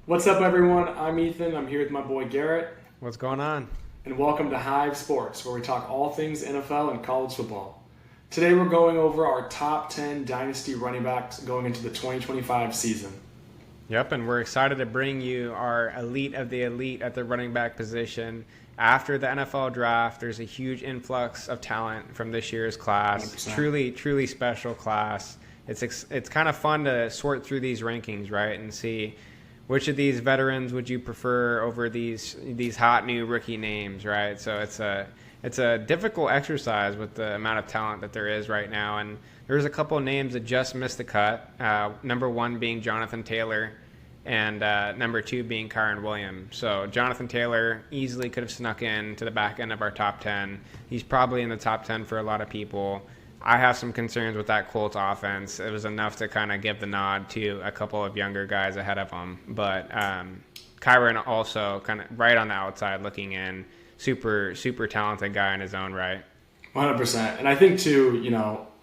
What's up, everyone? I'm Ethan. I'm here with my boy Garrett. What's going on? And welcome to HIVE Sports, where we talk all things NFL and college football. Today we're going over our top 10 Dynasty running backs going into the 2025 season. Yep, and we're excited to bring you our elite of the elite at the running back position. After the NFL draft, there's a huge influx of talent from this year's class. 100%. Truly special class. It's kind of fun to sort through these rankings, right, and see which of these veterans would you prefer over these hot new rookie names, right? So it's a difficult exercise with the amount of talent that there is right now, and there's a couple of names that just missed the cut. Number one being Jonathan Taylor, and number two being Kyren Williams. So Jonathan Taylor easily could have snuck in to the back end of our top 10. He's probably in the top 10 for a lot of people. I have some concerns with that Colts offense. It was enough to kind of give the nod to a couple of younger guys ahead of him. But Kyren also kind of right on the outside looking in. Super talented guy in his own right. 100%. And I think, too,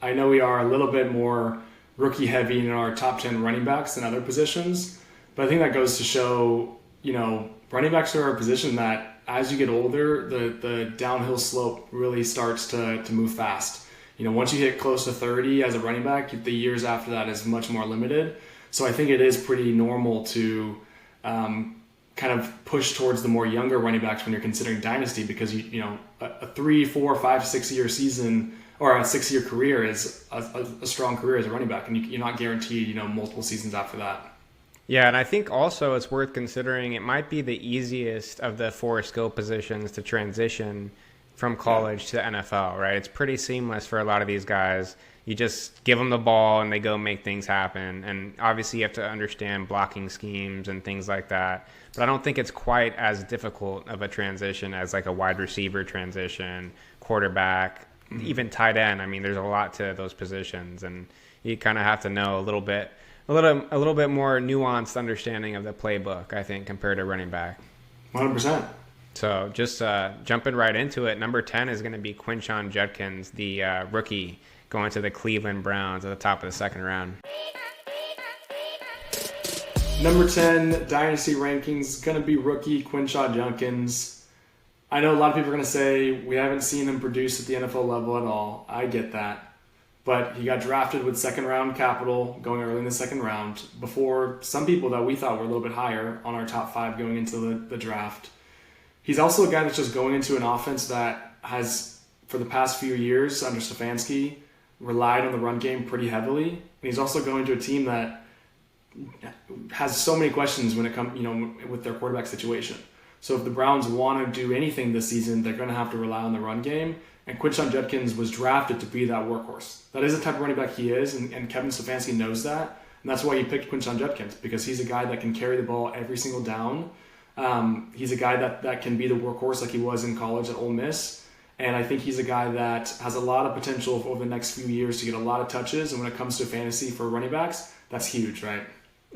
I know we are a little bit more rookie heavy in our top 10 running backs than other positions. But I think that goes to show, running backs are a position that as you get older, the downhill slope really starts to move fast. Once you hit close to 30 as a running back, the years after that is much more limited. So I think it is pretty normal to kind of push towards the more younger running backs when you're considering dynasty, because a 3, 4, 5, 6 year season or a 6 year career is a strong career as a running back, and you're not guaranteed multiple seasons after that. Yeah, and I think also it's worth considering it might be the easiest of the four skill positions to transition from college to the NFL, right? It's pretty seamless for a lot of these guys. You just give them the ball and they go make things happen. And obviously you have to understand blocking schemes and things like that. But I don't think it's quite as difficult of a transition as like a wide receiver transition, quarterback, even tight end. I mean, there's a lot to those positions, and you kind of have to know a little bit more nuanced understanding of the playbook, I think, compared to running back. 100%. So just jumping right into it, number 10 is going to be Quinshon Judkins, the rookie going to the Cleveland Browns at the top of the second round. Number 10 Dynasty rankings going to be rookie Quinshon Judkins. I know a lot of people are going to say we haven't seen him produce at the NFL level at all. I get that. But he got drafted with second round capital going early in the second round before some people that we thought were a little bit higher on our top 5 going into the draft. He's also a guy that's just going into an offense that has, for the past few years under Stefanski, relied on the run game pretty heavily. And he's also going to a team that has so many questions when it comes, with their quarterback situation. So if the Browns want to do anything this season, they're going to have to rely on the run game. And Quinshon Judkins was drafted to be that workhorse. That is the type of running back he is, and Kevin Stefanski knows that. And that's why he picked Quinshon Judkins, because he's a guy that can carry the ball every single down. He's a guy that can be the workhorse like he was in college at Ole Miss. And I think he's a guy that has a lot of potential over the next few years to get a lot of touches. And when it comes to fantasy for running backs, that's huge, right?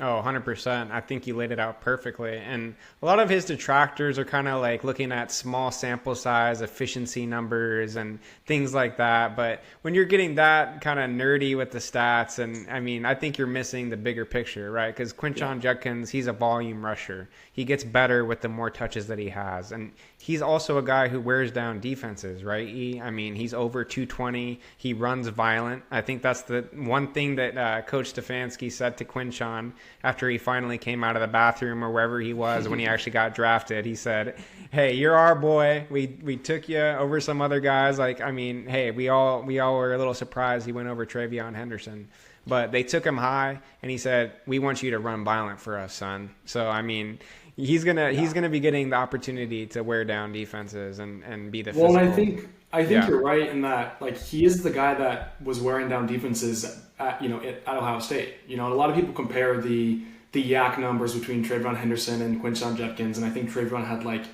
Oh, 100%. I think you laid it out perfectly. And a lot of his detractors are kind of like looking at small sample size, efficiency numbers, and things like that. But when you're getting that kind of nerdy with the stats, and I mean, I think you're missing the bigger picture, right? Because Quinshon Judkins, he's a volume rusher. He gets better with the more touches that he has. And he's also a guy who wears down defenses, right? He's over 220. He runs violent. I think that's the one thing that Coach Stefanski said to Quinshon after he finally came out of the bathroom or wherever he was when he actually got drafted. He said, "Hey, you're our boy. We took you over some other guys. Hey, we all were a little surprised he went over TreVeyon Henderson, but they took him high, and he said, we want you to run violent for us, son." So he's gonna be getting the opportunity to wear down defenses and be the physical. Well, I think you're right in that, he is the guy that was wearing down defenses at Ohio State. A lot of people compare the yak numbers between TreVeyon Henderson and Quinshon Judkins, and I think TreVeyon had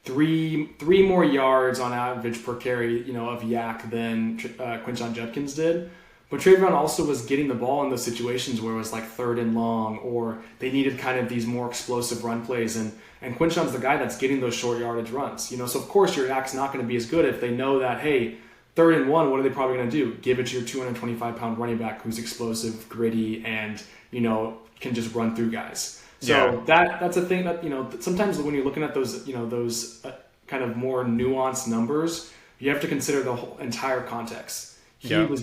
three more yards on average per carry, of yak than Quinshon Judkins did. But TreVeyon also was getting the ball in those situations where it was third and long, or they needed kind of these more explosive run plays. And Quinshon's the guy that's getting those short yardage runs. So of course your yak's not going to be as good if they know that, hey, 3rd and 1, what are they probably going to do? Give it to your 225-pound running back who's explosive, gritty, and, can just run through guys. So that's a thing that, sometimes when you're looking at those, those kind of more nuanced numbers, you have to consider the whole entire context. He was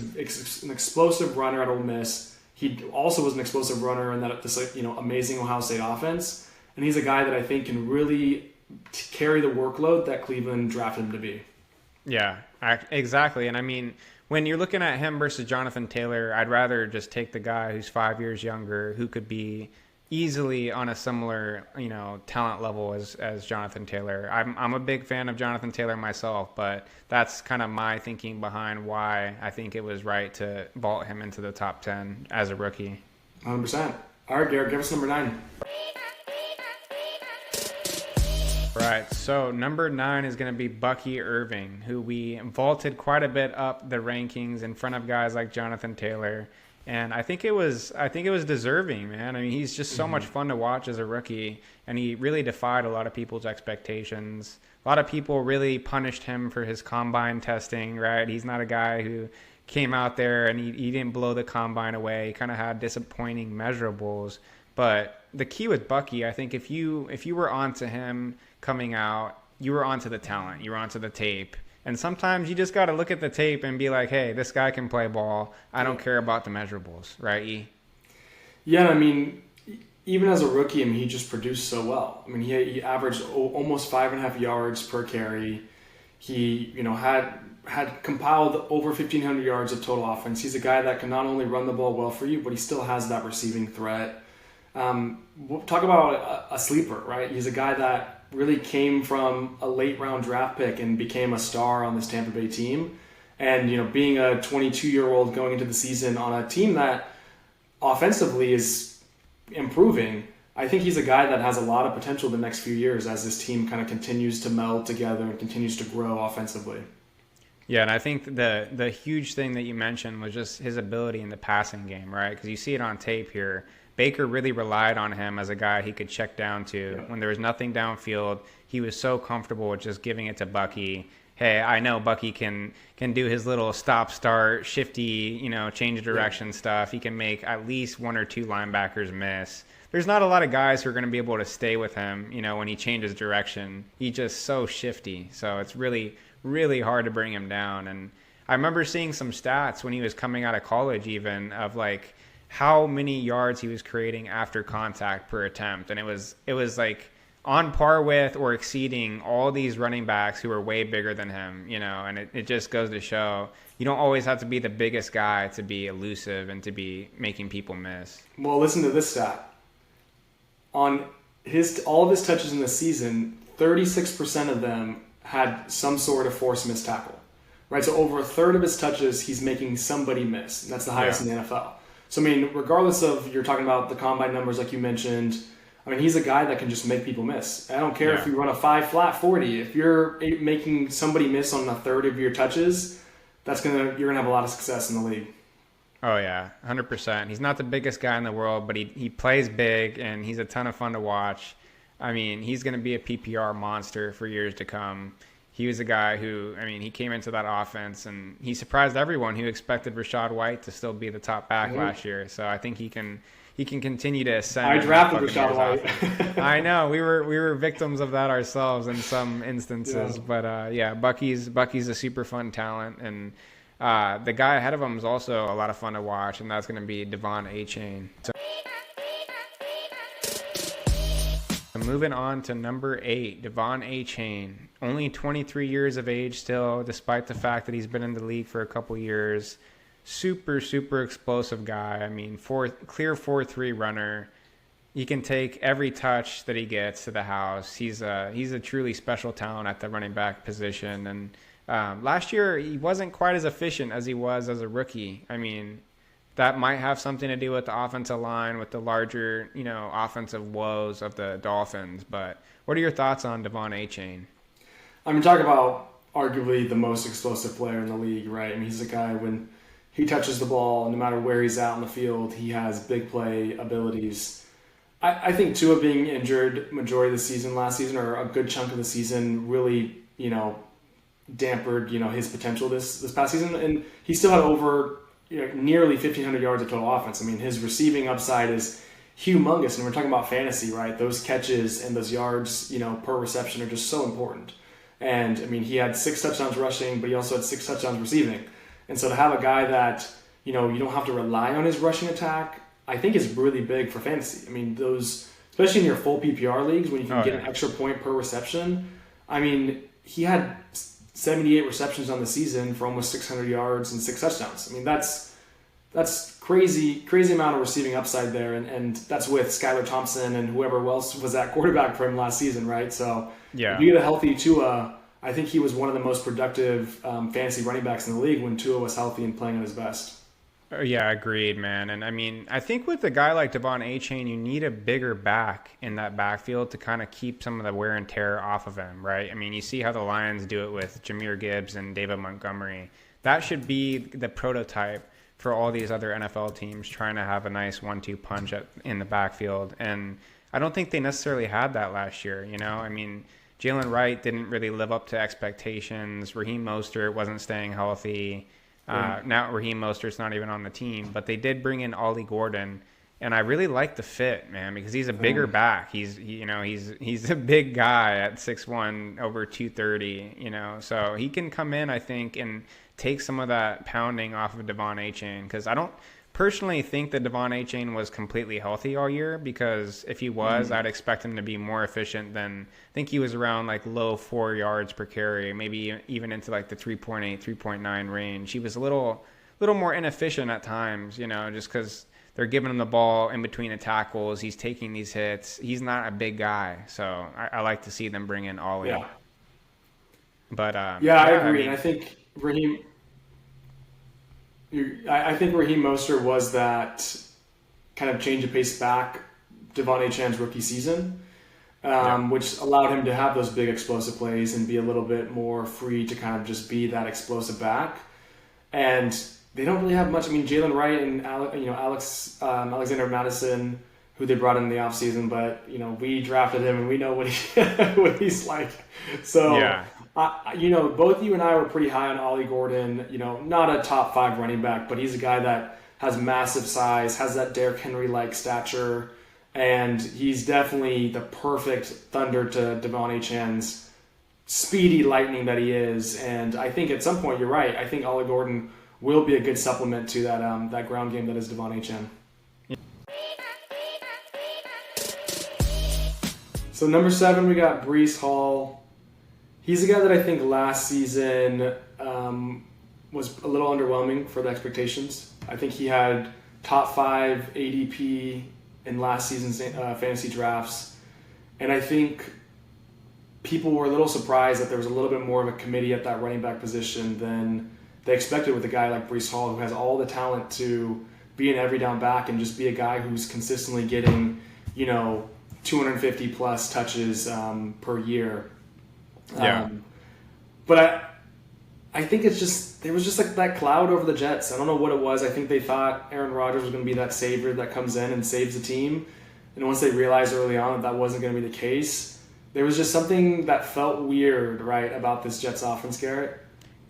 an explosive runner at Ole Miss. He also was an explosive runner in this amazing Ohio State offense. And he's a guy that I think can really carry the workload that Cleveland drafted him to be. Yeah, exactly. And I mean, when you're looking at him versus Jonathan Taylor, I'd rather just take the guy who's 5 years younger, who could be easily on a similar, talent level as Jonathan Taylor. I'm a big fan of Jonathan Taylor myself, but that's kind of my thinking behind why I think it was right to vault him into the top 10 as a rookie. 100%. All right, Garrett, give us number 9. Right, so number 9 is going to be Bucky Irving, who we vaulted quite a bit up the rankings in front of guys like Jonathan Taylor. And I think it was deserving, man. I mean, he's just so much fun to watch as a rookie, and he really defied a lot of people's expectations. A lot of people really punished him for his combine testing, right? He's not a guy who came out there and he didn't blow the combine away. He kind of had disappointing measurables. But the key with Bucky, I think if you were onto him coming out, you were onto the talent, you were onto the tape. And sometimes you just got to look at the tape and be like, hey, this guy can play ball. I don't care about the measurables, right, E? Yeah, I mean, even as a rookie, he just produced so well. I mean, he averaged almost 5.5 yards per carry. He, had compiled over 1,500 yards of total offense. He's a guy that can not only run the ball well for you, but he still has that receiving threat. We'll talk about a sleeper, right? He's a guy that really came from a late round draft pick and became a star on this Tampa Bay team. And, being a 22-year-old going into the season on a team that offensively is improving, I think he's a guy that has a lot of potential the next few years as this team kind of continues to meld together and continues to grow offensively. Yeah, and I think the huge thing that you mentioned was just his ability in the passing game, right? Because you see it on tape here. Baker really relied on him as a guy he could check down to. When there was nothing downfield, he was so comfortable with just giving it to Bucky. Hey, I know Bucky can do his little stop-start, shifty, change direction stuff. He can make at least one or two linebackers miss. There's not a lot of guys who are going to be able to stay with him, when he changes direction. He's just so shifty. So it's really, really hard to bring him down. And I remember seeing some stats when he was coming out of college even of like how many yards he was creating after contact per attempt. And it was like on par with or exceeding all these running backs who are way bigger than him, and it just goes to show you don't always have to be the biggest guy to be elusive and to be making people miss. Well, listen to this stat. On all of his touches in the season, 36% of them had some sort of forced missed tackle, right? So over a third of his touches, he's making somebody miss. And that's the highest in the NFL. So, regardless of you're talking about the combine numbers like you mentioned, he's a guy that can just make people miss. I don't care if you run a 5-flat 40. If you're making somebody miss on a third of your touches, you're gonna have a lot of success in the league. Oh, yeah, 100%. He's not the biggest guy in the world, but he plays big, and he's a ton of fun to watch. He's going to be a PPR monster for years to come. He was a guy who, he came into that offense and he surprised everyone who expected Rachaad White to still be the top back last year. So I think he can continue to ascend. I drafted Rachaad White. I know we were victims of that ourselves in some instances, but Bucky's a super fun talent, and the guy ahead of him is also a lot of fun to watch, and that's going to be Devon Achane. So moving on to number 8, Devon Achane. Only 23 years of age still, despite the fact that he's been in the league for a couple years. Super, super explosive guy. Clear 4.3 runner. He can take every touch that he gets to the house. He's a truly special talent at the running back position. And last year, he wasn't quite as efficient as he was as a rookie. That might have something to do with the offensive line, with the larger, offensive woes of the Dolphins. But what are your thoughts on Devon Achane? Talk about arguably the most explosive player in the league, right? He's a guy when he touches the ball, no matter where he's out in the field, he has big play abilities. I think Tua being injured majority of the season last season, or a good chunk of the season, really, dampered, his potential this past season. And he still had over nearly 1,500 yards of total offense. His receiving upside is humongous. And we're talking about fantasy, right? Those catches and those yards, per reception are just so important. And I mean, he had 6 touchdowns rushing, but he also had 6 touchdowns receiving. And so to have a guy that, you don't have to rely on his rushing attack, I think is really big for fantasy. I mean, those, especially in your full PPR leagues, when you can get an extra point per reception. I mean, he had 78 receptions on the season for almost 600 yards and 6 touchdowns. I mean, that's crazy amount of receiving upside there. And that's with Skylar Thompson and whoever else was at quarterback for him last season, right? So if you get a healthy Tua, I think he was one of the most productive fantasy running backs in the league when Tua was healthy and playing at his best. Yeah, agreed, man. And I mean, I think with a guy like Devon Achane, you need a bigger back in that backfield to kind of keep some of the wear and tear off of him, right? I mean, you see how the Lions do it with Jahmyr Gibbs and David Montgomery. That should be the prototype for all these other NFL teams trying to have a nice 1-2 punch in the backfield. And I don't think they necessarily had that last year, I mean, Jalen Wright didn't really live up to expectations. Raheem Mostert wasn't staying healthy. Now Raheem Mostert's not even on the team, but they did bring in Ollie Gordon, and I really like the fit, man, because he's a bigger back. He's a big guy at 6'1", over 230, so he can come in, I think, and take some of that pounding off of Devon Achane, because I don't personally think that Devon Achane was completely healthy all year, because if he was, I'd expect him to be more efficient than, I think he was around like low 4 yards per carry, maybe even into like the 3.8, 3.9 range. He was a little more inefficient at times, just because they're giving him the ball in between the tackles. He's taking these hits. He's not a big guy, so I like to see them bring in Ollie. Yeah. But I agree. I mean, and I think Raheem Mostert was that kind of change of pace back Devon Achane's rookie season, which allowed him to have those big explosive plays and be a little bit more free to kind of just be that explosive back. And they don't really have much. I mean, Jalen Wright and Alexander Madison, who they brought in the offseason, but we drafted him and we know what he's like. So both you and I were pretty high on Ollie Gordon. Not a top 5 running back, but he's a guy that has massive size, has that Derrick Henry-like stature, and he's definitely the perfect thunder to Devon Achane's speedy lightning that he is. And I think at some point, you're right, I think Ollie Gordon will be a good supplement to that ground game that is Devon Achane. So number 7, we got Breece Hall. He's a guy that I think last season was a little underwhelming for the expectations. I think he had top 5 ADP in last season's fantasy drafts. And I think people were a little surprised that there was a little bit more of a committee at that running back position than they expected with a guy like Breece Hall, who has all the talent to be an every down back and just be a guy who's consistently getting, 250 plus touches per year. But I think there was just like that cloud over the Jets. I don't know what it was. I think they thought Aaron Rodgers was going to be that savior that comes in and saves the team. And once they realized early on that wasn't going to be the case, there was just something that felt weird, right, about this Jets offense, Garrett.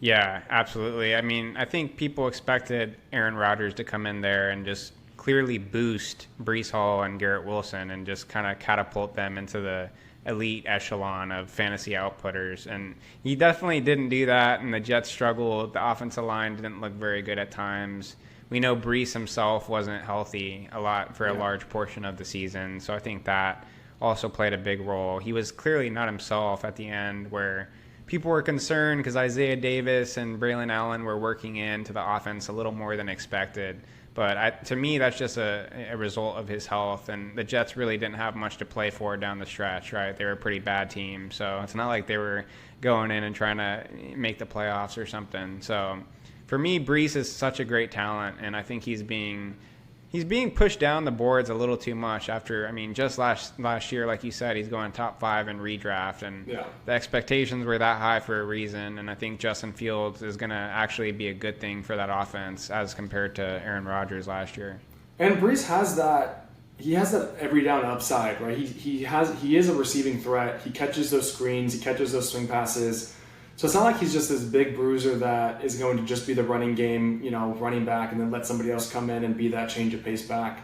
Yeah, absolutely. I mean, I think people expected Aaron Rodgers to come in there and just clearly boost Breece Hall and Garrett Wilson and just kind of catapult them into the elite echelon of fantasy outputters. And he definitely didn't do that, and the Jets struggled. The offensive line didn't look very good at times. We know Breece himself wasn't healthy a lot for a large portion of the season, so I think that also played a big role. He was clearly not himself at the end, where people were concerned because Isaiah Davis and Braylon Allen were working into the offense a little more than expected. But to me, that's just a result of his health, and the Jets really didn't have much to play for down the stretch, right? They were a pretty bad team, so it's not like they were going in and trying to make the playoffs or something. So for me, Breece is such a great talent, and I think he's being pushed down the boards a little too much after, I mean, just last year, like you said, he's going top 5 in redraft, and the expectations were that high for a reason, and I think Justin Fields is going to actually be a good thing for that offense as compared to Aaron Rodgers last year. And Breece has that every down upside, right? He is a receiving threat. He catches those screens, he catches those swing passes. So it's not like he's just this big bruiser that is going to just be the running game, running back, and then let somebody else come in and be that change of pace back.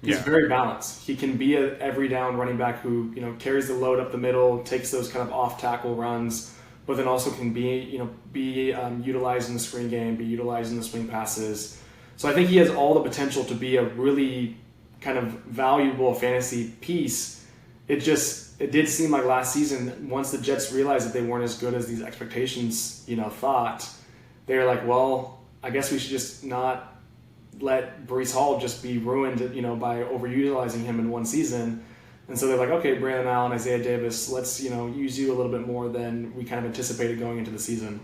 He's Yeah. very balanced. He can be a every down running back who, carries the load up the middle, takes those kind of off tackle runs, but then also can be utilized in the screen game, be utilized in the swing passes. So I think he has all the potential to be a really kind of valuable fantasy piece. It did seem like last season, once the Jets realized that they weren't as good as these expectations, thought, they were like, well, I guess we should just not let Breece Hall just be ruined, by overutilizing him in one season. And so they're like, okay, Brandon Allen, Isaiah Davis, let's, use you a little bit more than we kind of anticipated going into the season.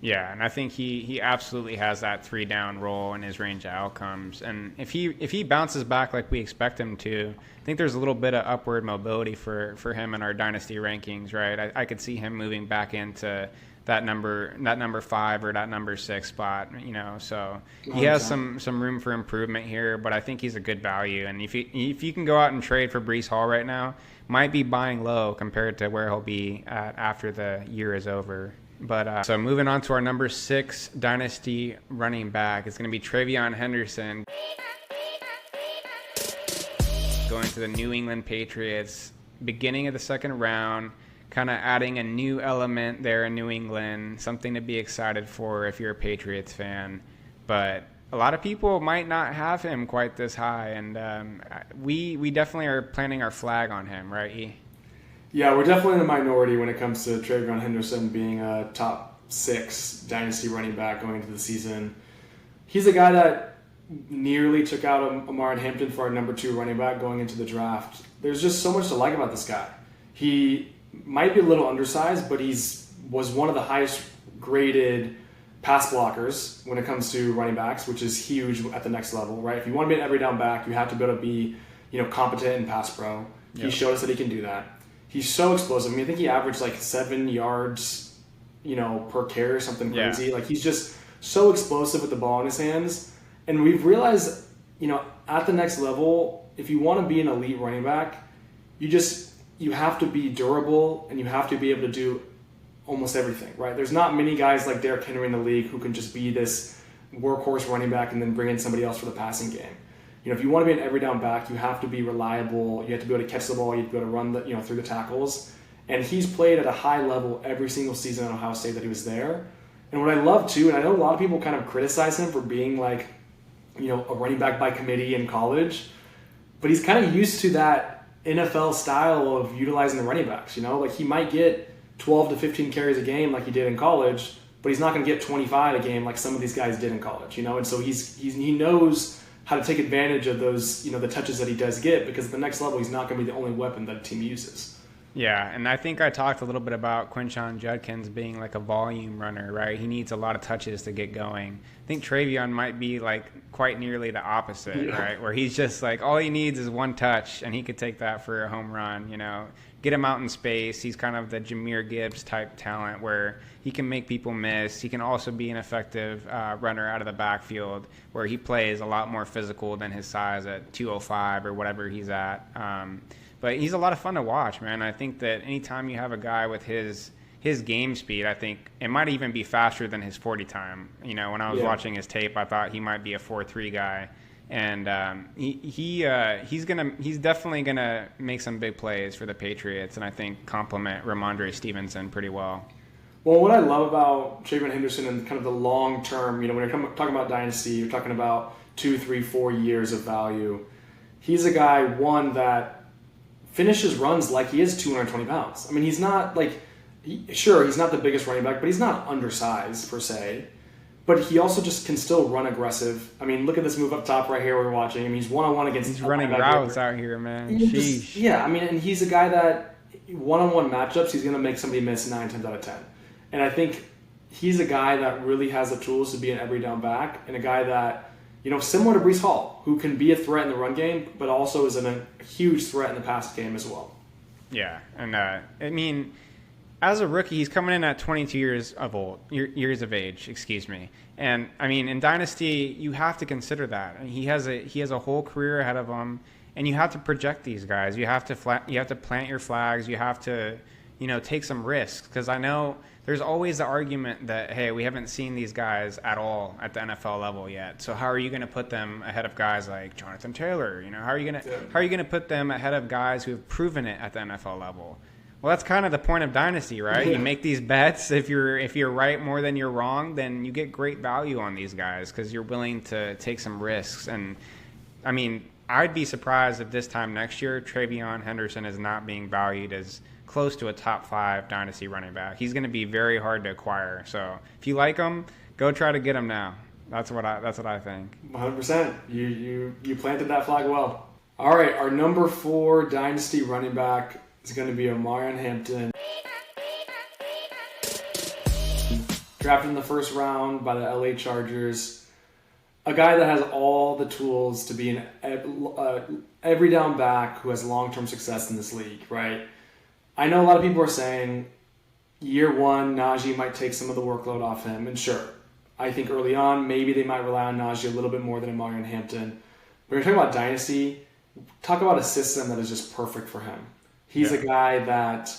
Yeah, and I think he absolutely has that 3-down role in his range of outcomes. And if he bounces back like we expect him to, I think there's a little bit of upward mobility for him in our dynasty rankings, right? I could see him moving back into that number 5 or that number 6 spot, So he has some room for improvement here, but I think he's a good value. And if you can go out and trade for Breece Hall right now, might be buying low compared to where he'll be at after the year is over. But so moving on to our number 6 dynasty running back, it's going to be TreVeyon Henderson, going to the New England Patriots, beginning of the second round, kind of adding a new element there in New England, something to be excited for if you're a Patriots fan. But a lot of people might not have him quite this high, and we definitely are planting our flag on him, right, E? Yeah, we're definitely in the minority when it comes to TreVeyon Henderson being a top 6 dynasty running back going into the season. He's a guy that nearly took out Omarion Hampton for our number 2 running back going into the draft. There's just so much to like about this guy. He might be a little undersized, but was one of the highest graded pass blockers when it comes to running backs, which is huge at the next level, right? If you want to be an every down back, you have to be able to be, competent in pass pro. He showed us that he can do that. He's so explosive. I mean, I think he averaged like 7 yards, per carry or something crazy. Yeah. Like he's just so explosive with the ball in his hands. And we've realized, at the next level, if you want to be an elite running back, you have to be durable and you have to be able to do almost everything, right? There's not many guys like Derrick Henry in the league who can just be this workhorse running back and then bring in somebody else for the passing game. If you want to be an every down back, you have to be reliable. You have to be able to catch the ball. You have to be able to run through the tackles. And he's played at a high level every single season at Ohio State that he was there. And what I love too, and I know a lot of people kind of criticize him for being like, a running back by committee in college, but he's kind of used to that NFL style of utilizing the running backs. Like he might get 12 to 15 carries a game like he did in college, but he's not going to get 25 a game like some of these guys did in college. And so he knows how to take advantage of those, the touches that he does get, because at the next level, he's not going to be the only weapon that a team uses. Yeah, and I think I talked a little bit about Quinshon Judkins being like a volume runner, right? He needs a lot of touches to get going. I think TreVeyon might be like quite nearly the opposite, right? Where he's just like, all he needs is one touch, and he could take that for a home run, Get him out in space. He's kind of the Jahmyr Gibbs type talent where he can make people miss. He can also be an effective runner out of the backfield where he plays a lot more physical than his size at 205 or whatever he's at. But he's a lot of fun to watch, man. I think that anytime you have a guy with his game speed, I think it might even be faster than his 40 time. When I was watching his tape, I thought he might be a 4.3 guy. And he's definitely gonna make some big plays for the Patriots, and I think complement Ramondre Stevenson pretty well. Well, what I love about TreVeyon Henderson and kind of the long term, when you're talking about dynasty, you're talking about 2, 3, 4 years of value. He's a guy, one, that finishes runs like he is 220 pounds. I mean, he's not like, he's not the biggest running back, but he's not undersized per se. But he also just can still run aggressive. I mean, look at this move up top right here we're watching. I mean, he's one-on-one against... He's running routes out here, man. Sheesh. And he's a guy that one-on-one matchups, he's going to make somebody miss 9 times out of 10. And I think he's a guy that really has the tools to be an every down back, and a guy that, similar to Breece Hall, who can be a threat in the run game, but also is a huge threat in the pass game as well. Yeah, and I mean... As a rookie, he's coming in at 22 years of age, excuse me. And I mean, in Dynasty, you have to consider that. I mean, he has a whole career ahead of him, and you have to project these guys. You have to plant your flags. You have to, take some risks, because I know there's always the argument that, hey, we haven't seen these guys at all at the NFL level yet. So how are you going to put them ahead of guys like Jonathan Taylor? How are you going to put them ahead of guys who have proven it at the NFL level? Well, that's kind of the point of Dynasty, right? You make these bets. If you're right more than you're wrong, then you get great value on these guys because you're willing to take some risks. And I mean, I'd be surprised if this time next year TreVeyon Henderson is not being valued as close to a top 5 Dynasty running back. He's going to be very hard to acquire. So if you like him, go try to get him now. That's what I think. 100%. You planted that flag well. All right, our number 4 Dynasty running back is going to be Omarion Hampton. Drafted in the first round by the LA Chargers. A guy that has all the tools to be an every down back who has long-term success in this league, right? I know a lot of people are saying year 1, Najee might take some of the workload off him, and sure, I think early on, maybe they might rely on Najee a little bit more than Omarion Hampton. But you're talking about Dynasty, talk about a system that is just perfect for him. He's a guy that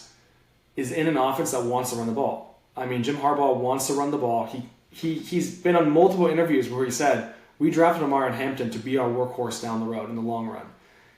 is in an offense that wants to run the ball. I mean, Jim Harbaugh wants to run the ball. He's been on multiple interviews where he said, we drafted Omarion Hampton to be our workhorse down the road in the long run.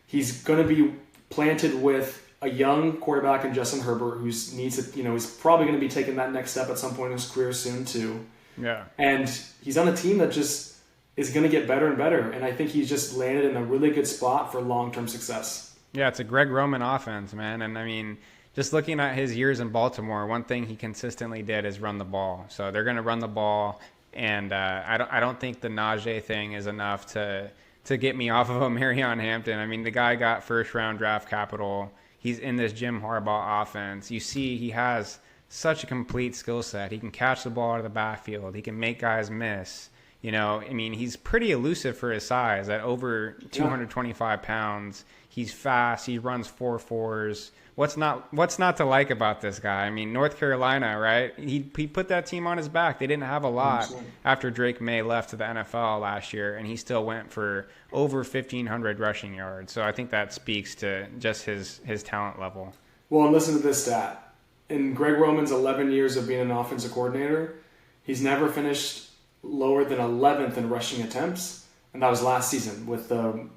He's going to be planted with a young quarterback in Justin Herbert who needs to, he's probably going to be taking that next step at some point in his career soon too. Yeah. And he's on a team that just is going to get better and better. And I think he's just landed in a really good spot for long-term success. Yeah, it's a Greg Roman offense, man. And I mean, just looking at his years in Baltimore, one thing he consistently did is run the ball. So they're going to run the ball. And I don't think the Najee thing is enough to get me off of Omarion Hampton. I mean, the guy got first-round draft capital. He's in this Jim Harbaugh offense. You see he has such a complete skill set. He can catch the ball out of the backfield. He can make guys miss. I mean, he's pretty elusive for his size. At over 225 pounds, he's fast. He runs 4.4s. What's not to like about this guy? I mean, North Carolina, right? He put that team on his back. They didn't have a lot after Drake May left to the NFL last year, and he still went for over 1,500 rushing yards. So I think that speaks to just his talent level. Well, and listen to this stat. In Greg Roman's 11 years of being an offensive coordinator, he's never finished lower than 11th in rushing attempts, and that was last season with the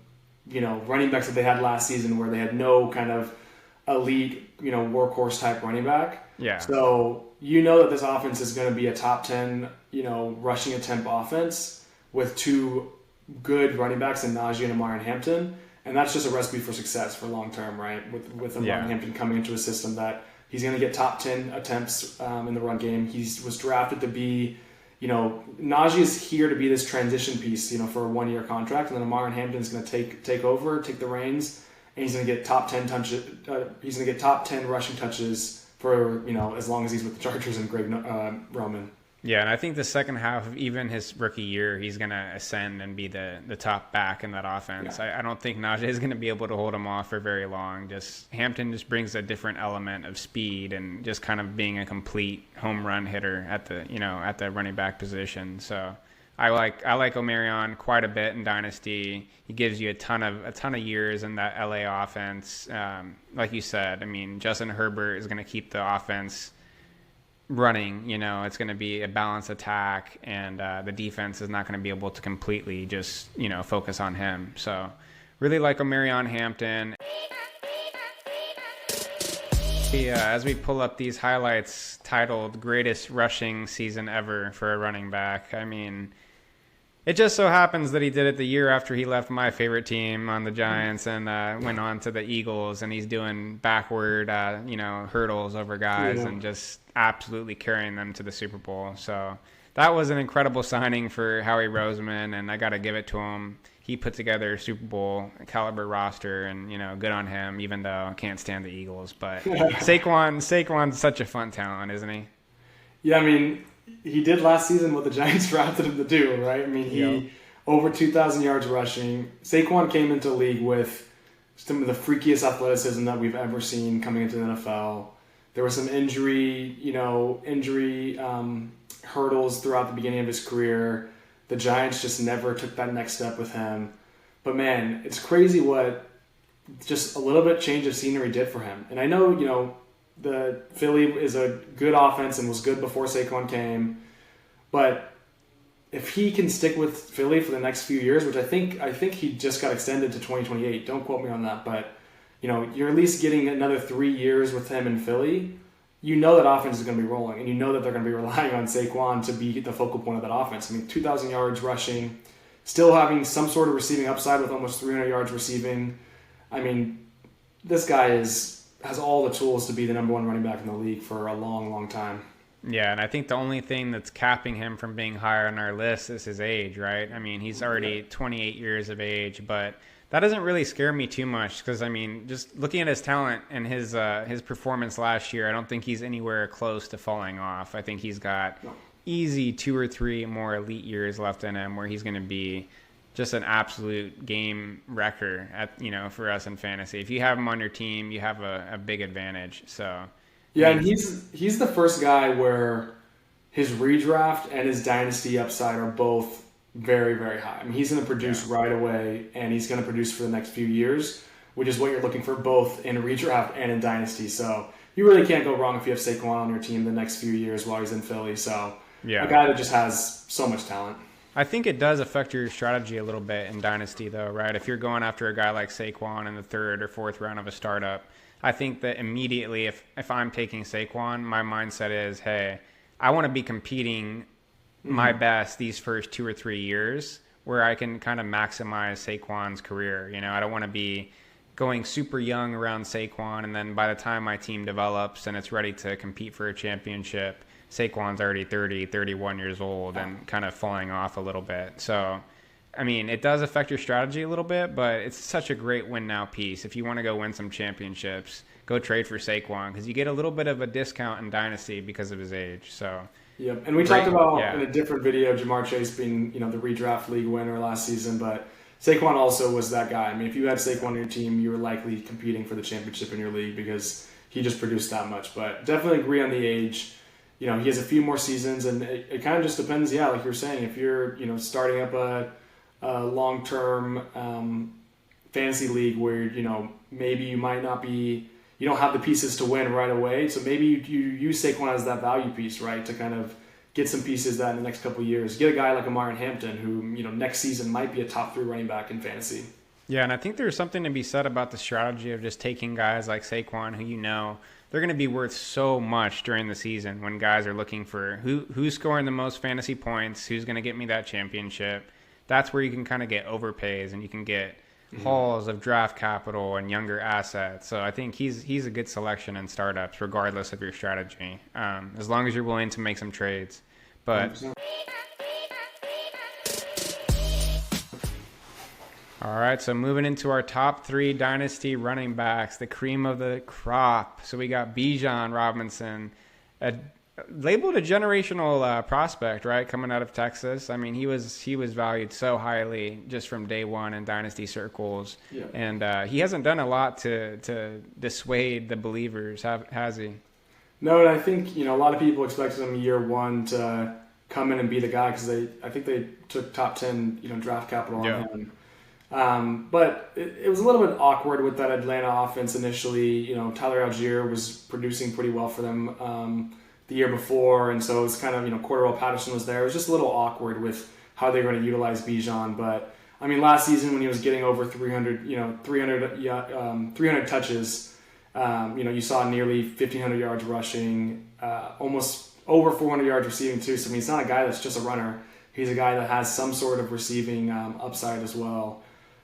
running backs that they had last season where they had no kind of elite, workhorse type running back. Yeah. So that this offense is going to be a top 10, rushing attempt offense with 2 good running backs in Najee and Omarion Hampton, and that's just a recipe for success for long term, right? With Omarion Hampton coming into a system that he's going to get top 10 attempts in the run game. He was drafted to be, Najee is here to be this transition piece, for a 1-year contract, and then Omarion Hampton is going to take the reins. And he's going to get top 10 touches. He's going to get top 10 rushing touches for as long as he's with the Chargers and Greg Roman. Yeah, and I think the second half of even his rookie year, he's going to ascend and be the top back in that offense. Yeah. I don't think Najee is going to be able to hold him off for very long. Hampton just brings a different element of speed and just kind of being a complete home run hitter at the running back position. So I like Omarion quite a bit in Dynasty. He gives you a ton of years in that LA offense. Like you said, I mean, Justin Herbert is going to keep the offense running. It's going to be a balanced attack, and the defense is not going to be able to completely just focus on him. So really like Omarion Hampton. As we pull up these highlights titled "Greatest Rushing Season Ever for a Running Back," I mean, it just so happens that he did it the year after he left my favorite team on the Giants and went on to the Eagles, and he's doing backward, hurdles over guys and just absolutely carrying them to the Super Bowl. So that was an incredible signing for Howie Roseman, and I got to give it to him. He put together a Super Bowl caliber roster, and good on him. Even though I can't stand the Eagles, but Saquon's such a fun talent, isn't he? Yeah, I mean, he did last season what the Giants drafted him to do, right? I mean, he over 2,000 yards rushing. Saquon came into the league with some of the freakiest athleticism that we've ever seen coming into the NFL. There was some injury hurdles throughout the beginning of his career. The Giants just never took that next step with him. But man, it's crazy what just a little bit change of scenery did for him. And I know, the Philly is a good offense and was good before Saquon came. But if he can stick with Philly for the next few years, which I think he just got extended to 2028. Don't quote me on that, but you're at least getting another 3 years with him in Philly. You know that offense is going to be rolling, and you know that they're going to be relying on Saquon to be the focal point of that offense. I mean, 2,000 yards rushing, still having some sort of receiving upside with almost 300 yards receiving. I mean, this guy has all the tools to be the number one running back in the league for a long, long time. Yeah, and I think the only thing that's capping him from being higher on our list is his age, right? I mean, he's already 28 years of age, but that doesn't really scare me too much because, I mean, just looking at his talent and his performance last year, I don't think he's anywhere close to falling off. I think he's got easy 2 or 3 more elite years left in him where he's going to be just an absolute game wrecker for us in fantasy. If you have him on your team, you have a big advantage. So yeah, and he's the first guy where his redraft and his dynasty upside are both very, very high. I mean, he's going to produce right away, and he's going to produce for the next few years, which is what you're looking for both in redraft and in dynasty. So you really can't go wrong if you have Saquon on your team the next few years while he's in Philly. So a guy that just has so much talent. I think it does affect your strategy a little bit in dynasty, though, right? If you're going after a guy like Saquon in the 3rd or 4th round of a startup, I think that immediately if I'm taking Saquon, my mindset is, hey, I want to be competing my best these first 2 or 3 years where I can kind of maximize Saquon's career. I don't want to be going super young around Saquon, and then by the time my team develops and it's ready to compete for a championship, Saquon's already 30, 31 years old and kind of falling off a little bit. So, I mean, it does affect your strategy a little bit, but it's such a great win now piece. If you want to go win some championships, go trade for Saquon because you get a little bit of a discount in Dynasty because of his age. So, yeah, and we talked about in a different video Ja'Marr Chase being the redraft league winner last season, but Saquon also was that guy. I mean, if you had Saquon on your team, you were likely competing for the championship in your league because he just produced that much. But definitely agree on the age. He has a few more seasons, and it kind of just depends. Yeah, like you were saying, if you're starting up a long-term fantasy league where maybe you might not be, you don't have the pieces to win right away. So maybe you use Saquon as that value piece, right, to kind of get some pieces that in the next couple of years. Get a guy like Omarion Hampton who next season might be a top 3 running back in fantasy. Yeah, and I think there's something to be said about the strategy of just taking guys like Saquon who they're going to be worth so much during the season when guys are looking for who's scoring the most fantasy points, who's going to get me that championship. That's where you can kind of get overpays and you can get hauls of draft capital and younger assets. So I think he's a good selection in startups regardless of your strategy, as long as you're willing to make some trades. But 100%. All right, so moving into our top 3 dynasty running backs, the cream of the crop. So we got Bijan Robinson, labeled a generational prospect, right, coming out of Texas. I mean, he was valued so highly just from day one in dynasty circles, and he hasn't done a lot to dissuade the believers, has he? No, and I think a lot of people expected him year one to come in and be the guy because I think they took top 10 draft capital on him. But it was a little bit awkward with that Atlanta offense initially. Tyler Algier was producing pretty well for them the year before, and so it was kind of, Cordell Patterson was there. It was just a little awkward with how they were going to utilize Bijan. But, I mean, last season when he was getting over 300 touches, you saw nearly 1,500 yards rushing, almost over 400 yards receiving too. So, I mean, he's not a guy that's just a runner. He's a guy that has some sort of receiving upside as well.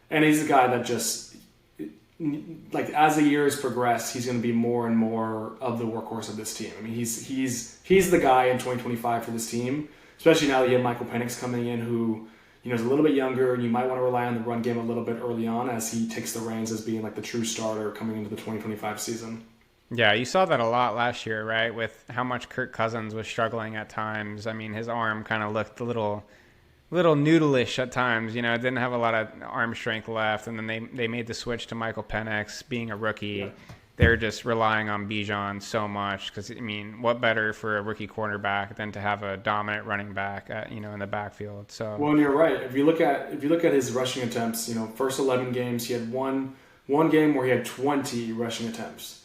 And he's a guy that just, like, as the years progress, he's going to be more and more of the workhorse of this team. I mean, he's the guy in 2025 for this team, especially now that you have Michael Penix coming in who, is a little bit younger, and you might want to rely on the run game a little bit early on as he takes the reins as being like the true starter coming into the 2025 season. Yeah, you saw that a lot last year, right, with how much Kirk Cousins was struggling at times. I mean, his arm kind of looked a little noodleish at times, didn't have a lot of arm strength left, and then they made the switch to Michael Penix being a rookie. Yeah. They're just relying on Bijan so much because, I mean, what better for a rookie cornerback than to have a dominant running back, in the backfield. So, well, and you're right. If you look at his rushing attempts, first 11 games, he had one game where he had 20 rushing attempts.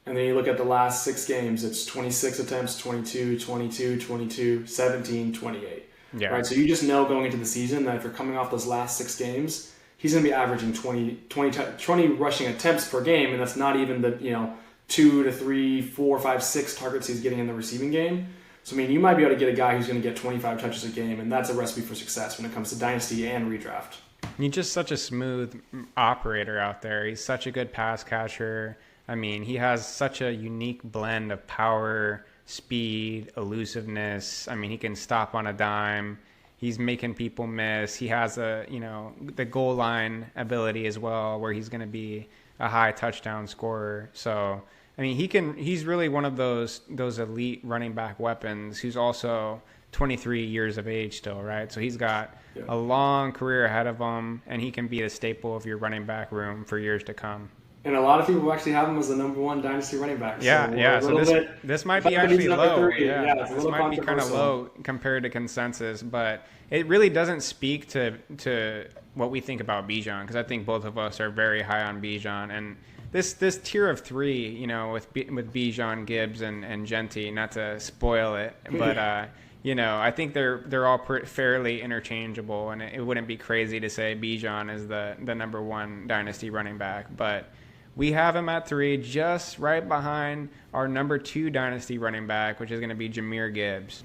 And then you look at the last 6 games, it's 26 attempts, 22, 22, 22, 17, 28. Yeah. Right? So you just know going into the season that if you're coming off those last 6 games, he's going to be averaging 20 rushing attempts per game, and that's not even the 2 to 3, 4, 5, 6 targets he's getting in the receiving game. So, I mean, you might be able to get a guy who's going to get 25 touches a game, and that's a recipe for success when it comes to Dynasty and redraft. He's just such a smooth operator out there. He's such a good pass catcher. I mean, he has such a unique blend of power, speed, elusiveness. I mean, he can stop on a dime. He's making people miss. He has the goal line ability as well, where he's going to be a high touchdown scorer. So, I mean, he's really one of those elite running back weapons who's also 23 years of age still, right? So he's got a long career ahead of him, and he can be a staple of your running back room for years to come. And a lot of people actually have him as the number 1 Dynasty running back. So this might be actually low. This might be kind of low compared to consensus, but it really doesn't speak to what we think about Bijan, because I think both of us are very high on Bijan. And this tier of 3, with Bijan, Gibbs, and Jeanty, not to spoil it, but I think they're all fairly interchangeable, and it wouldn't be crazy to say Bijan is the number 1 Dynasty running back, but we have him at 3, just right behind our number 2 Dynasty running back, which is going to be Jahmyr Gibbs.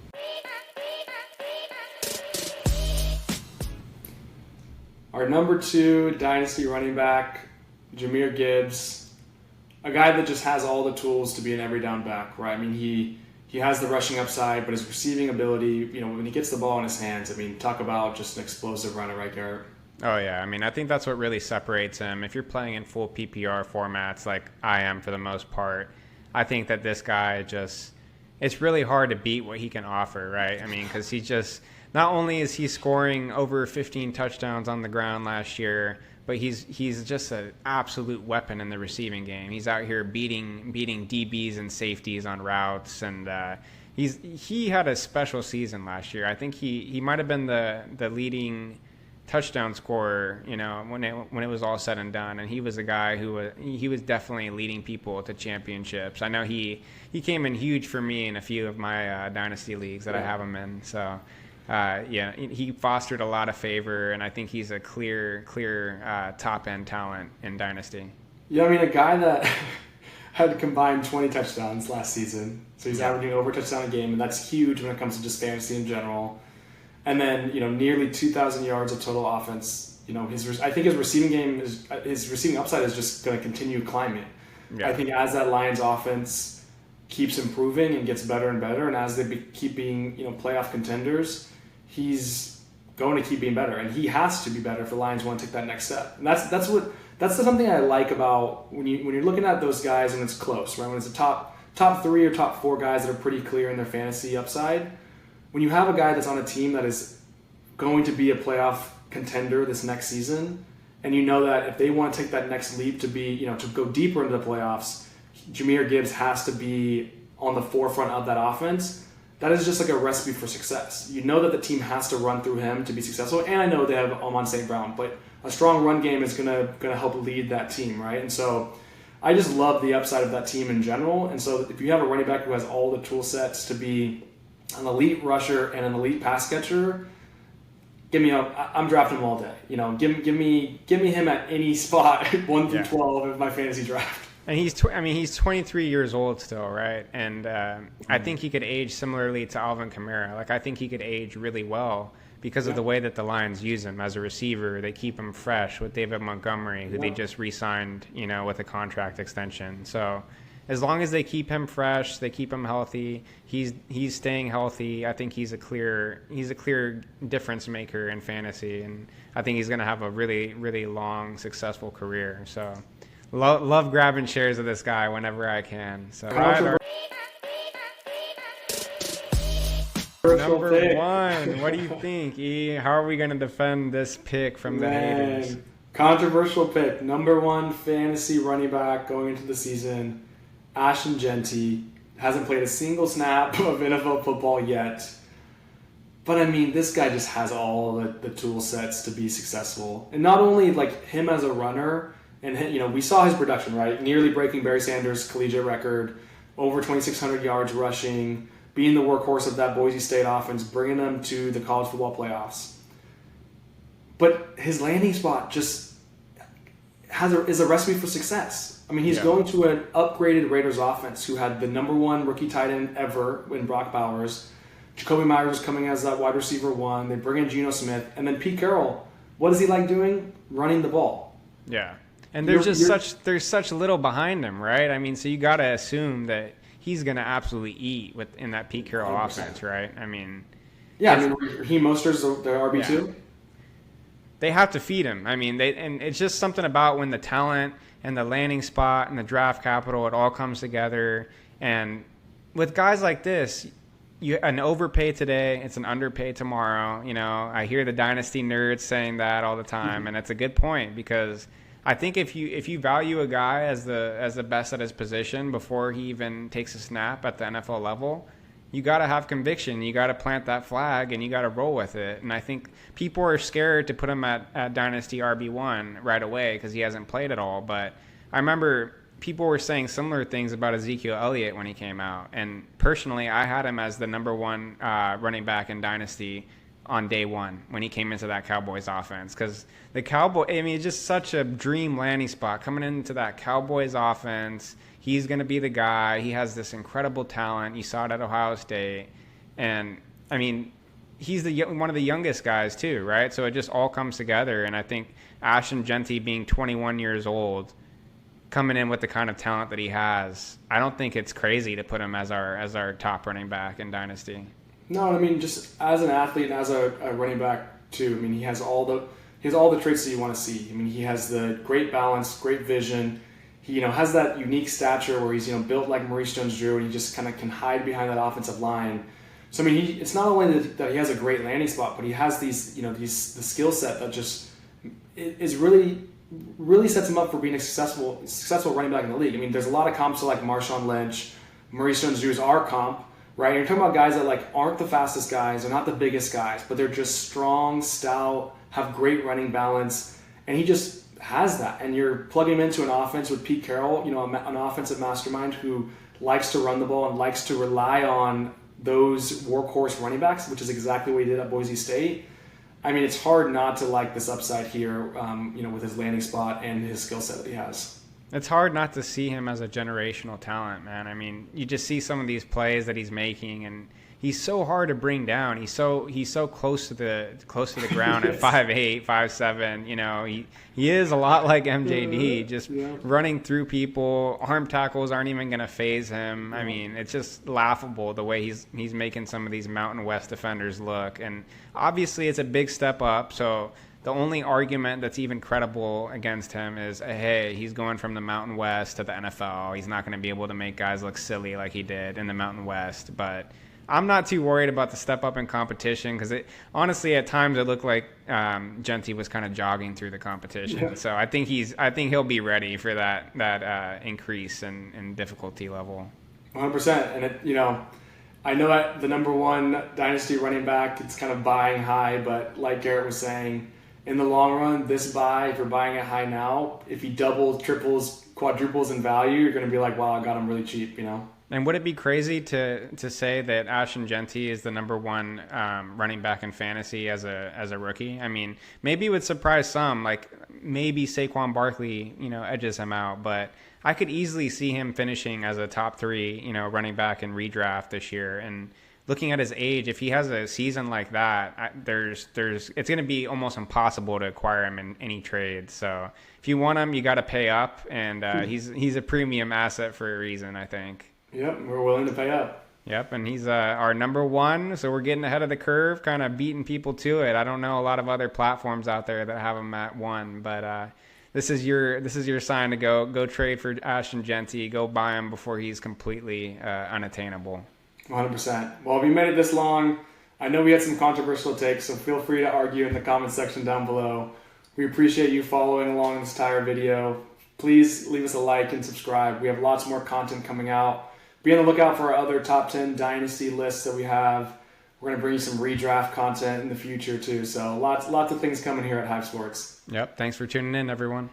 Our number 2 Dynasty running back, Jahmyr Gibbs, a guy that just has all the tools to be an every down back, right? I mean, he has the rushing upside, but his receiving ability, when he gets the ball in his hands, I mean, talk about just an explosive runner right there. Oh, yeah. I mean, I think that's what really separates him. If you're playing in full PPR formats like I am for the most part, I think that this guy it's really hard to beat what he can offer, right? I mean, because he just, not only is he scoring over 15 touchdowns on the ground last year, but he's just an absolute weapon in the receiving game. He's out here beating DBs and safeties on routes, and he had a special season last year. I think he might have been the leading touchdown scorer, when it was all said and done. And he was a guy who he was definitely leading people to championships. I know he came in huge for me in a few of my dynasty leagues that I have him in. So he fostered a lot of favor, and I think he's a clear top end talent in dynasty. Yeah, I mean, a guy that had combined 20 touchdowns last season, so he's averaging over a touchdown a game, and that's huge when it comes to just fantasy in general. And then, nearly 2,000 yards of total offense. I think his receiving upside is just going to continue climbing. Yeah. I think as that Lions offense keeps improving and gets better and better, and as they keep being, playoff contenders, he's going to keep being better, and he has to be better if the Lions want to take that next step. And that's something I like about when you're looking at those guys and it's close, right? When it's a top 3 or top 4 guys that are pretty clear in their fantasy upside. When you have a guy that's on a team that is going to be a playoff contender this next season, and you know that if they want to take that next leap to be, to go deeper into the playoffs, Jahmyr Gibbs has to be on the forefront of that offense. That is just like a recipe for success. You know that the team has to run through him to be successful, and I know they have Amon St. Brown, but a strong run game is gonna help lead that team, right? And so I just love the upside of that team in general. And so if you have a running back who has all the tool sets to be an elite rusher and an elite pass catcher, I'm drafting him all day. Give me him at any spot 1 through 12 of my fantasy draft. And he's 23 years old still, right? And I think he could age similarly to Alvin Kamara. Like, I think he could age really well because of the way that the Lions use him as a receiver. They keep him fresh with David Montgomery, who they just re-signed, with a contract extension. So as long as they keep him fresh, they keep him healthy, he's staying healthy, I think he's a clear difference maker in fantasy, and I think he's going to have a really, really long, successful career. So love grabbing shares of this guy whenever I can. So number 1, what do you think, E? How are we going to defend this pick from the haters? Controversial pick. Number 1 fantasy running back going into the season. Ashton Jeanty hasn't played a single snap of NFL football yet. But, I mean, this guy just has all the tool sets to be successful. And not only, like, him as a runner And, we saw his production, right? Nearly breaking Barry Sanders' collegiate record, over 2,600 yards rushing, being the workhorse of that Boise State offense, bringing them to the college football playoffs. But his landing spot just is a recipe for success. I mean, he's going to an upgraded Raiders offense who had the number one rookie tight end ever in Brock Bowers. Jacoby Myers was coming as that wide receiver 1. They bring in Geno Smith. And then Pete Carroll, what does he like doing? Running the ball. Yeah. And there's such little behind him, right? I mean, so you got to assume that he's going to absolutely eat in that Pete Carroll 100%. Offense, right? I mean... Yeah, Raheem Mostert's the RB2. Yeah. They have to feed him. I mean, and it's just something about when the talent and the landing spot and the draft capital, it all comes together. And with guys like this, an overpay today, it's an underpay tomorrow. I hear the Dynasty nerds saying that all the time, and it's a good point because I think if you value a guy as the best at his position before he even takes a snap at the NFL level, you got to have conviction. You got to plant that flag, and you got to roll with it. And I think people are scared to put him at Dynasty RB1 right away because he hasn't played at all. But I remember people were saying similar things about Ezekiel Elliott when he came out. And personally, I had him as the number 1 running back in Dynasty on day 1 when he came into that Cowboys offense. Because the it's just such a dream landing spot coming into that Cowboys offense. He's going to be the guy. He has this incredible talent. You saw it at Ohio State. And, I mean, he's one of the youngest guys too, right? So it just all comes together. And I think Ashton Jeanty being 21 years old, coming in with the kind of talent that he has, I don't think it's crazy to put him as our top running back in Dynasty. No, I mean, just as an athlete and as a running back too, I mean, he has all the traits that you want to see. I mean, he has the great balance, great vision. He, has that unique stature where he's, built like Maurice Jones-Drew, and he just kind of can hide behind that offensive line. So, I mean, it's not only that he has a great landing spot, but he has the skill set that just is really sets him up for being a successful running back in the league. I mean, there's a lot of comps to like Marshawn Lynch, Maurice Jones-Drew is our comp, right? And you're talking about guys that like aren't the fastest guys, they're not the biggest guys, but they're just strong, stout, have great running balance, and he just has that. And you're plugging him into an offense with Pete Carroll, an offensive mastermind who likes to run the ball and likes to rely on those workhorse running backs, which is exactly what he did at Boise State. I mean, it's hard not to like this upside here, with his landing spot and his skill set that he has. It's hard not to see him as a generational talent, man. I mean, you just see some of these plays that he's making, and he's so hard to bring down. He's so close to the ground at 5'8", 5'7". He is a lot like MJD, just running through people. Arm tackles aren't even going to phase him. I mean, it's just laughable the way he's making some of these Mountain West defenders look. And obviously, it's a big step up. So the only argument that's even credible against him is, hey, he's going from the Mountain West to the NFL. He's not going to be able to make guys look silly like he did in the Mountain West, but I'm not too worried about the step up in competition because honestly at times it looked like Jeanty was kind of jogging through the competition. Yeah. So I think he'll be ready for that increase in difficulty level. 100%. And I know that the number 1 Dynasty running back, it's kind of buying high, but like Garrett was saying, in the long run, this buy, if you're buying it high now, if he doubles, triples, quadruples in value, you're going to be like, wow, I got him really cheap, And would it be crazy to say that Ashton Jeanty is the number 1 running back in fantasy as a rookie? I mean, maybe it would surprise some. Like maybe Saquon Barkley, edges him out, but I could easily see him finishing as a top 3, running back in redraft this year. And looking at his age, if he has a season like that, it's going to be almost impossible to acquire him in any trade. So if you want him, you got to pay up, and he's a premium asset for a reason, I think. Yep, we're willing to pay up. Yep, and he's our number 1, so we're getting ahead of the curve, kind of beating people to it. I don't know a lot of other platforms out there that have him at 1, but this is your sign to go trade for Ashton Jeanty. Go buy him before he's completely unattainable. 100%. Well, if you made it this long, I know we had some controversial takes, so feel free to argue in the comment section down below. We appreciate you following along this entire video. Please leave us a like and subscribe. We have lots more content coming out. Be on the lookout for our other top 10 Dynasty lists that we have. We're going to bring you some redraft content in the future too. So lots of things coming here at HIVE Sports. Yep. Thanks for tuning in, everyone.